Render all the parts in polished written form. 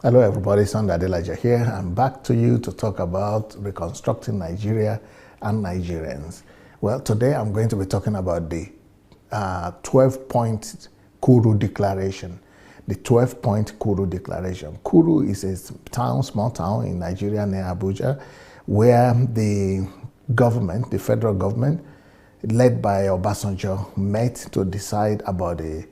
Hello everybody, it's Adelaja here. I'm back to you to talk about reconstructing Nigeria and Nigerians. Well, today I'm going to be talking about the 12-point Kuru Declaration. The 12-point Kuru Declaration. Kuru is a small town in Nigeria near Abuja, where the government, the federal government, led by Obasanjo, met to decide about the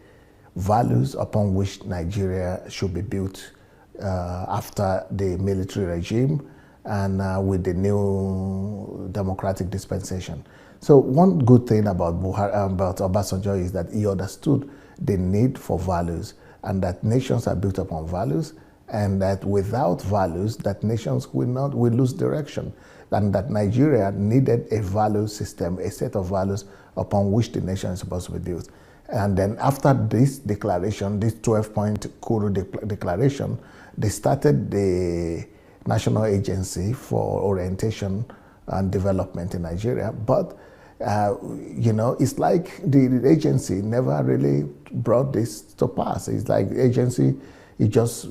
values upon which Nigeria should be built after the military regime and with the new democratic dispensation. So one good thing about Obasanjo is that he understood the need for values and that nations are built upon values, and that without values that nations will lose direction, and that Nigeria needed a value system, a set of values upon which the nation is supposed to be built. And then after this declaration, this 12-point Kuru declaration, they started the National Agency for Orientation and Development in Nigeria. But, it's like the agency never really brought this to pass. It's like the agency is just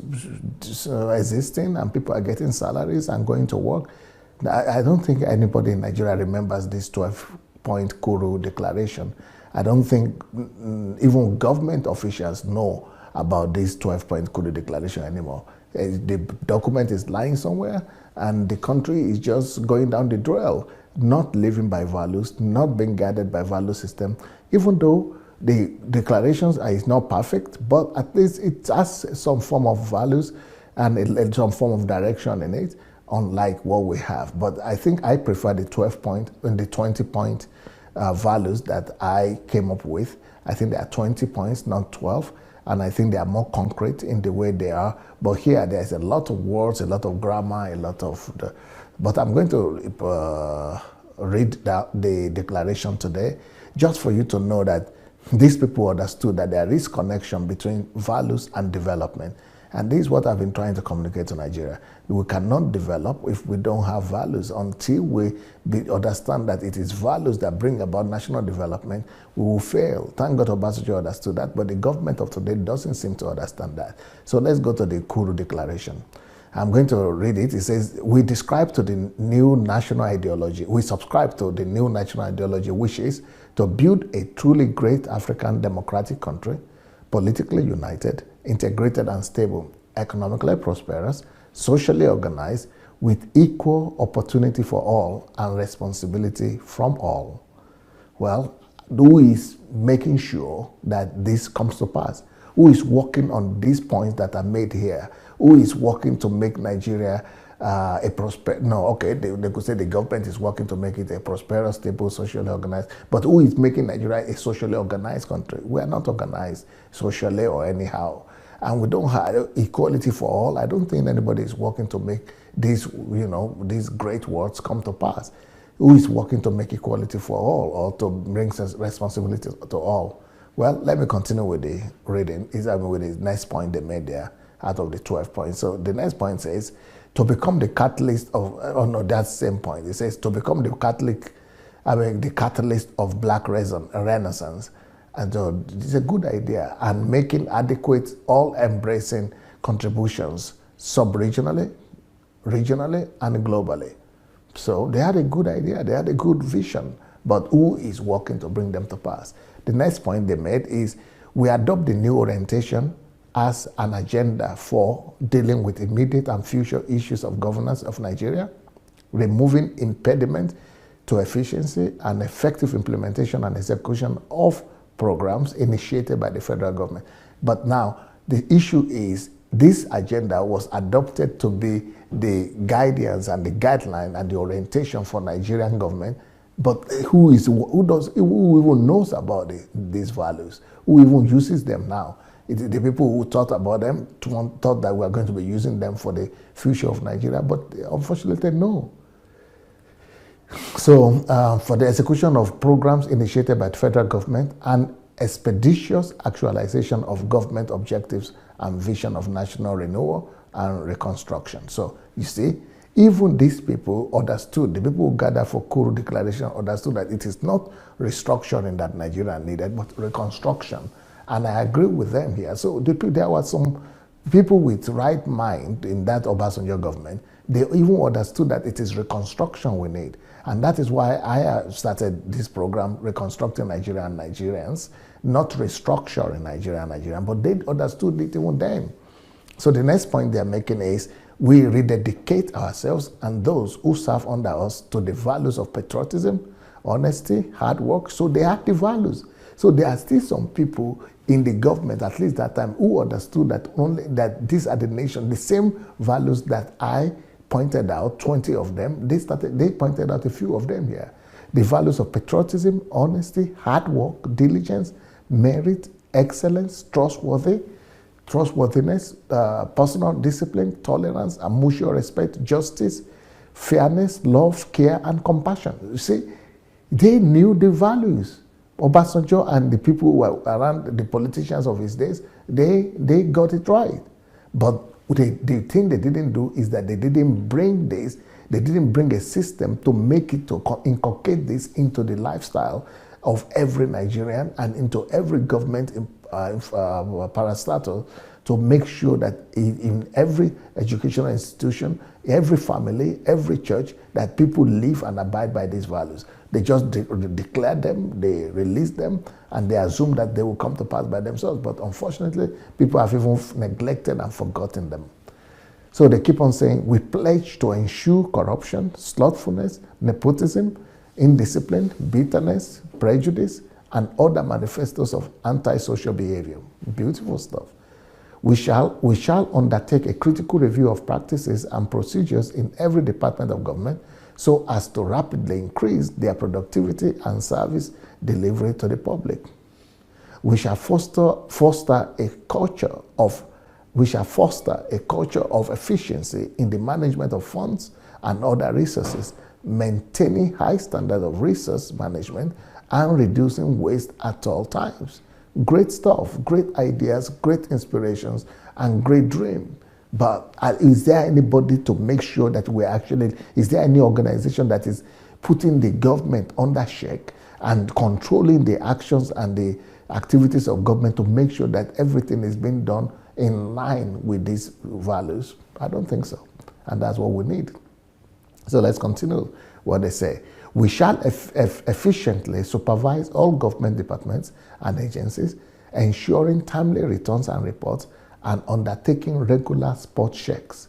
existing and people are getting salaries and going to work. I don't think anybody in Nigeria remembers this 12-point Kuru declaration. I don't think even government officials know about this 12-point Kuru declaration anymore. The document is lying somewhere and the country is just going down the trail, not living by values, not being guided by value system, even though the declarations is not perfect, but at least it has some form of values and some form of direction in it, unlike what we have. But I think I prefer the 12-point and the 20-point values that I came up with. I think there are 20 points, not 12, and I think they are more concrete in the way they are. But here there's a lot of words, a lot of grammar, a lot of but I'm going to read the declaration today just for you to know that these people understood that there is connection between values and development. And this is what I've been trying to communicate to Nigeria. We cannot develop if we don't have values. Until we understand that it is values that bring about national development, we will fail. Thank God Obasanjo understood that, but the government of today doesn't seem to understand that. So let's go to the Kuru Declaration. I'm going to read it. It says, we describe to the new national ideology, we subscribe to the new national ideology, which is to build a truly great African democratic country, politically united, integrated and stable, economically prosperous, socially organized, with equal opportunity for all and responsibility from all. Well, who is making sure that this comes to pass? Who is working on these points that are made here? Who is working to make Nigeria they could say the government is working to make it a prosperous, stable, socially organized. But who is making Nigeria a socially organized country? We are not organized socially or anyhow. And we don't have equality for all. I don't think anybody is working to make these great words come to pass. Who is working to make equality for all or to bring responsibility to all? Well, let me continue with the reading. With the next point they made there out of the 12 points. So the next point says, to become the catalyst of, that same point. It says, to become the catalyst of Black Renaissance. And so it's a good idea. And making adequate, all-embracing contributions sub-regionally, regionally, and globally. So they had a good idea. They had a good vision. But who is working to bring them to pass? The next point they made is, we adopt the new orientation as an agenda for dealing with immediate and future issues of governance of Nigeria, removing impediment to efficiency and effective implementation and execution of programs initiated by the federal government. But now, the issue is, this agenda was adopted to be the guidance and the guideline and the orientation for Nigerian government, but who even knows about these values? Who even uses them now? The people who thought about them thought that we are going to be using them for the future of Nigeria, but unfortunately, no. So, for the execution of programs initiated by the federal government and expeditious actualization of government objectives and vision of national renewal and reconstruction. So, you see, even these people understood, the people who gathered for Kuru Declaration understood that it is not restructuring that Nigeria needed, but reconstruction. And I agree with them here. So there were some People with right mind in that Obasanjo government, they even understood that it is reconstruction we need. And that is why I started this program, Reconstructing Nigeria and Nigerians, not restructuring Nigeria and Nigerians, but they understood it even then. So the next point they're making is we rededicate ourselves and those who serve under us to the values of patriotism, honesty, hard work. So they have the values. So there are still some people in the government, at least that time, who understood that only that these are the nation, the same values that I pointed out, 20 of them, they pointed out a few of them here. The values of patriotism, honesty, hard work, diligence, merit, excellence, trustworthiness, personal discipline, tolerance, and mutual respect, justice, fairness, love, care, and compassion. You see, they knew the values. Obasanjo and the people who were around, the politicians of his days, they got it right. But the thing they didn't do is that they didn't bring this, they didn't bring a system to make it, to inculcate this into the lifestyle of every Nigerian and into every government parastatal, to make sure that in every educational institution, every family, every church, that people live and abide by these values. They just declare them, they release them, and they assume that they will come to pass by themselves. But unfortunately, people have even neglected and forgotten them. So they keep on saying, we pledge to ensure corruption, slothfulness, nepotism, indiscipline, bitterness, prejudice, and other manifestos of antisocial behavior. Beautiful stuff. We shall undertake a critical review of practices and procedures in every department of government so as to rapidly increase their productivity and service delivery to the public. We shall foster a culture of efficiency in the management of funds and other resources, maintaining high standards of resource management and reducing waste at all times. Great stuff, great ideas, great inspirations, and great dream. But is there anybody to make sure that is there any organization that is putting the government under check and controlling the actions and the activities of government to make sure that everything is being done in line with these values? I don't think so. And that's what we need. So let's continue what they say. We shall efficiently supervise all government departments and agencies, ensuring timely returns and reports, and undertaking regular spot checks.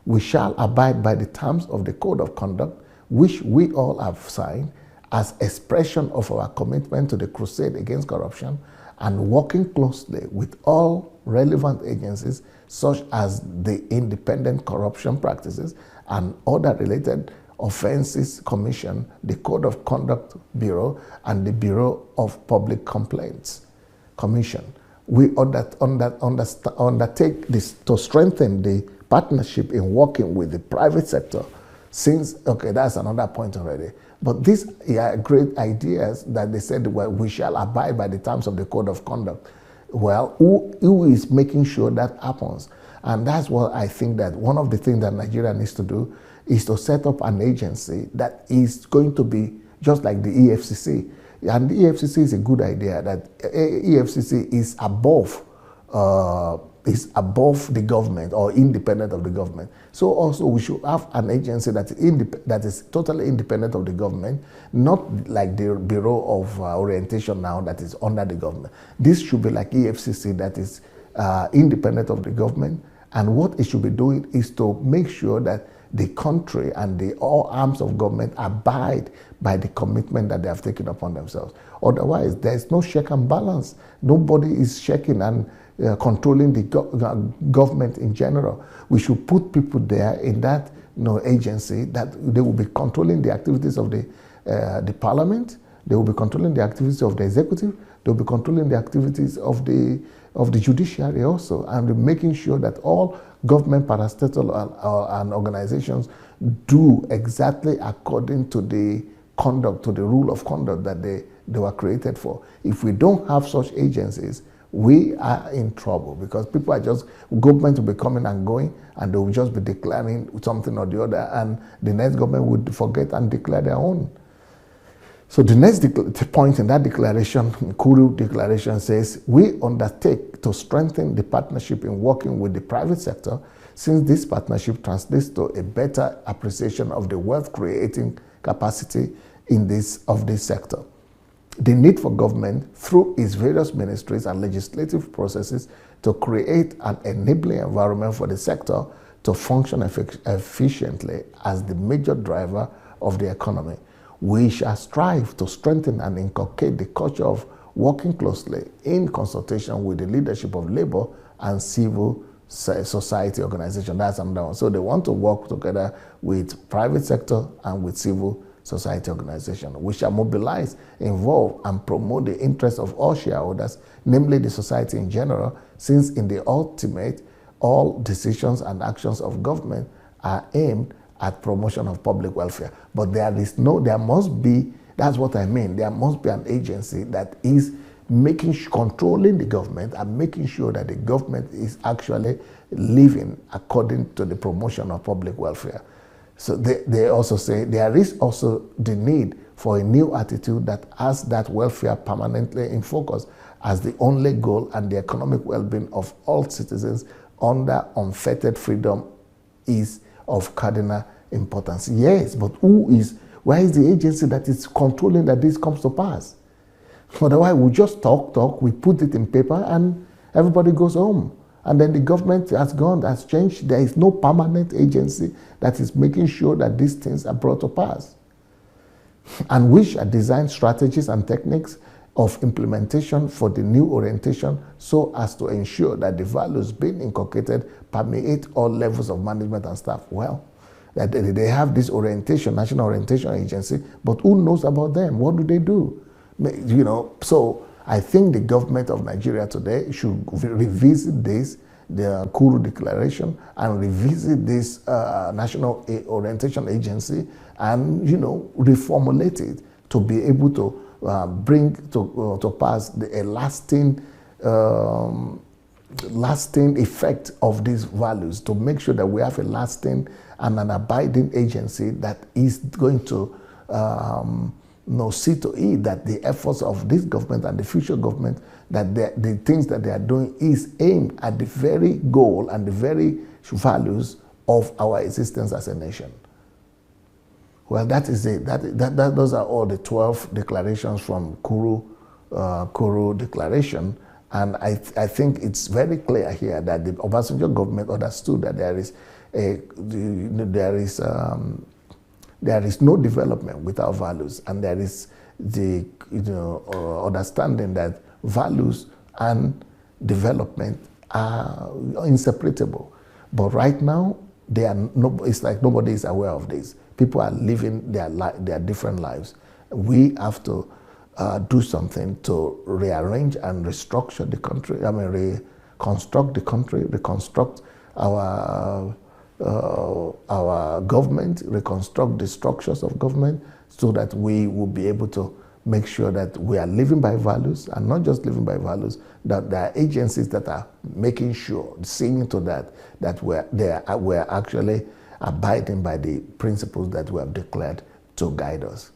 We shall abide by the terms of the Code of Conduct, which we all have signed, as expression of our commitment to the crusade against corruption, and working closely with all relevant agencies, such as the Independent Corruption Practices and other related Offenses Commission, the Code of Conduct Bureau, and the Bureau of Public Complaints Commission. We undertake this to strengthen the partnership in working with the private sector. Since, okay, that's another point already. But these are great ideas that they said, well, we shall abide by the terms of the Code of Conduct. Well, who is making sure that happens? And that's what I think that one of the things that Nigeria needs to do is to set up an agency that is going to be just like the EFCC. And the EFCC is a good idea, that EFCC is above the government or independent of the government. So also we should have an agency that is totally independent of the government, not like the Bureau of Orientation now that is under the government. This should be like EFCC that is independent of the government, and what it should be doing is to make sure that the country and all arms of government abide by the commitment that they have taken upon themselves. Otherwise, there is no check and balance. Nobody is checking and controlling the government in general. We should put people there in that agency that they will be controlling the activities of the parliament. They will be controlling the activities of the executive. They will be controlling the activities of the judiciary also, and making sure that all government parastatal and organizations do exactly according to the conduct, to the rule of conduct that they were created for. If we don't have such agencies, we are in trouble, because people are just, government will be coming and going, and they will just be declaring something or the other, and the next government would forget and declare their own. So the next point in that declaration, Kuru Declaration, says, we undertake to strengthen the partnership in working with the private sector, since this partnership translates to a better appreciation of the wealth-creating capacity of this sector. The need for government, through its various ministries and legislative processes, to create an enabling environment for the sector to function efficiently as the major driver of the economy. We shall strive to strengthen and inculcate the culture of working closely in consultation with the leadership of labor and civil society organizations. That's another one. So they want to work together with private sector and with civil society organizations. We shall mobilize, involve, and promote the interests of all shareholders, namely the society in general, since in the ultimate, all decisions and actions of government are aimed at promotion of public welfare. But there must be, that's what I mean, there must be an agency that is controlling the government and making sure that the government is actually living according to the promotion of public welfare. So they also say there is also the need for a new attitude that has that welfare permanently in focus as the only goal, and the economic well-being of all citizens under unfettered freedom is of cardinal importance. Yes, but where is the agency that is controlling that this comes to pass? Otherwise, we just talk, we put it in paper, and everybody goes home. And then the government has changed. There is no permanent agency that is making sure that these things are brought to pass. And we shall design strategies and techniques of implementation for the new orientation so as to ensure that the values being inculcated permeate all levels of management and staff. Well, that they have this orientation, National Orientation Agency, but who knows about them? What do they do? You know, so I think the government of Nigeria today should revisit the Kuru Declaration, and revisit this National Orientation Agency, and reformulate it to be able to bring to pass a lasting effect of these values, to make sure that we have a lasting and an abiding agency that is going to see to it that the efforts of this government and the future government, that the things that they are doing is aimed at the very goal and the very values of our existence as a nation. Well, that is it. Those are all the 12 declarations from Kuru Declaration. And I think it's very clear here that the Obasanjo government understood that there is no development without values, and there is the understanding that values and development are inseparable. But right now, it's like nobody is aware of this. People are living their different lives. We have to do something to rearrange and restructure the country. Reconstruct the country, reconstruct our government, reconstruct the structures of government, so that we will be able to make sure that we are living by values, and not just living by values, that there are agencies that are making sure, seeing to that we're actually abiding by the principles that we have declared to guide us.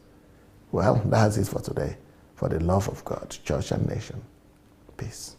Well, that's it for today. For the love of God, church, and nation. Peace.